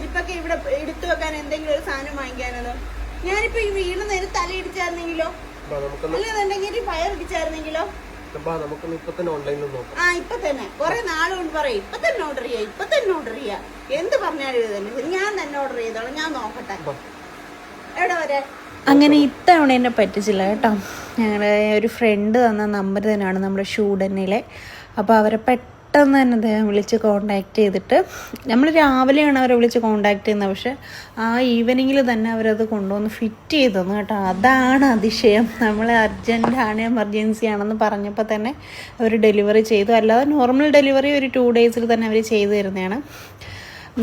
ചെരുപ്പൊക്കെ ഇവിടെ എടുത്തു വെക്കാൻ എന്തെങ്കിലും ഒരു സാധനം വാങ്ങിക്കാനോ? ഞാനിപ്പോ ഈ വീണ് നേരം തലയിടിച്ചായിരുന്നെങ്കിലോ, അല്ലെന്നുണ്ടെങ്കിൽ ഫയർ ഇടിച്ചായിരുന്നെങ്കിലോ? ഇപ്പൊ തന്നെ കൊറേ നാളുകൊണ്ട് പറയും ഇപ്പൊ തന്നെ ഓർഡർ ചെയ്യാ, ഇപ്പൊ തന്നെ ഓർഡർ ചെയ്യാ. എന്ത് പറഞ്ഞാലും ഇത് തന്നെ, ഞാൻ തന്നെ ഓർഡർ ചെയ്തോളാം. ഞാൻ നോക്കട്ടെ എവിടെ വരെ. അങ്ങനെ ഇത്തവണ എന്നെ പറ്റിച്ചില്ല കേട്ടോ. ഞങ്ങളുടെ ഒരു ഫ്രണ്ട് തന്ന നമ്പർ തന്നെയാണ് നമ്മുടെ ഷൂഡനിലെ. അപ്പോൾ അവരെ പെട്ടെന്ന് തന്നെ അദ്ദേഹം വിളിച്ച് കോണ്ടാക്ട് ചെയ്തിട്ട്, നമ്മൾ രാവിലെയാണ് അവരെ വിളിച്ച് കോണ്ടാക്ട് ചെയ്യുന്നത്, പക്ഷെ ആ ഈവനിങ്ങിൽ തന്നെ അവരത് കൊണ്ടുവന്ന് ഫിറ്റ് ചെയ്തു തന്നു കേട്ടോ. അതാണ് അതിശയം. നമ്മൾ അർജൻറ്റാണ്, എമർജൻസി ആണെന്ന് പറഞ്ഞപ്പോൾ തന്നെ അവർ ഡെലിവറി ചെയ്തു. അല്ലാതെ നോർമൽ ഡെലിവറി ഒരു 2 ഡേയ്സിൽ തന്നെ അവർ ചെയ്തു തരുന്നതാണ്.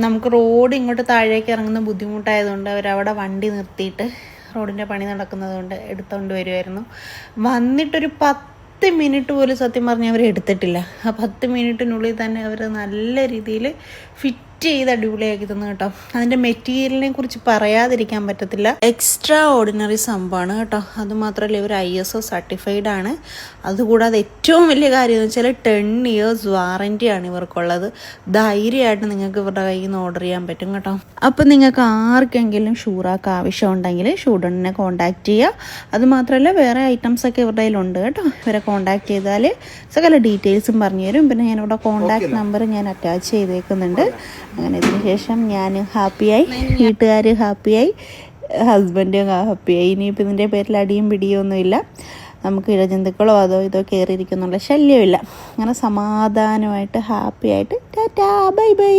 നമുക്ക് റോഡ് ഇങ്ങോട്ട് താഴേക്ക് ഇറങ്ങുന്ന ബുദ്ധിമുട്ടായതുകൊണ്ട് അവരവിടെ വണ്ടി നിർത്തിയിട്ട്, റോഡിൻ്റെ പണി നടക്കുന്നതുകൊണ്ട് എടുത്തുകൊണ്ട് വരുമായിരുന്നു. വന്നിട്ടൊരു 10 മിനിറ്റ് പോലും സത്യം പറഞ്ഞാൽ അവർ എടുത്തിട്ടില്ല. ആ 10 മിനിറ്റിനുള്ളിൽ തന്നെ അവർ നല്ല രീതിയിൽ ഫിറ്റ് ചെയ്ത് അടിപൊളിയാക്കി തന്നു കേട്ടോ. അതിൻ്റെ മെറ്റീരിയലിനെ കുറിച്ച് പറയാതിരിക്കാൻ പറ്റത്തില്ല. എക്സ്ട്രാ ഓർഡിനറി സംഭവമാണ് കേട്ടോ. അതുമാത്രമല്ല ഇവർ ISO സർട്ടിഫൈഡ് ആണ്. അതുകൂടാതെ ഏറ്റവും വലിയ കാര്യം എന്ന് വെച്ചാൽ 10 years വാറൻറ്റിയാണ് ഇവർക്കുള്ളത്. ധൈര്യമായിട്ട് നിങ്ങൾക്ക് ഇവരുടെ കയ്യിൽ നിന്ന് ഓർഡർ ചെയ്യാൻ പറ്റും കേട്ടോ. അപ്പം നിങ്ങൾക്ക് ആർക്കെങ്കിലും ഷൂറാക്ക് ആവശ്യമുണ്ടെങ്കിൽ ഷൂഡനെ കോൺടാക്ട് ചെയ്യുക. അതുമാത്രമല്ല വേറെ ഐറ്റംസൊക്കെ ഇവരുടെ കയ്യിലുണ്ട് കേട്ടോ. ഇവരെ കോൺടാക്ട് ചെയ്താൽ സകല ഡീറ്റെയിൽസും പറഞ്ഞു തരും. പിന്നെ ഞാനിവിടെ കോൺടാക്ട് നമ്പർ ഞാൻ അറ്റാച്ച് ചെയ്തേക്കുന്നുണ്ട്. അങ്ങനെ ഇതിന് ശേഷം ഞാൻ ഹാപ്പിയായി, വീട്ടുകാർ ഹാപ്പിയായി, ഹസ്ബൻഡും ഹാപ്പിയായി. ഇനിയിപ്പോൾ ഇതിൻ്റെ പേരിൽ അടിയും പിടിയൊന്നുമില്ല. നമുക്ക് ഇഴജന്തുക്കളോ അതോ ഇതോ കയറിയിരിക്കുന്നുള്ള ശല്യമില്ല. അങ്ങനെ സമാധാനമായിട്ട് ഹാപ്പിയായിട്ട് ടാറ്റാ ബൈ ബൈ.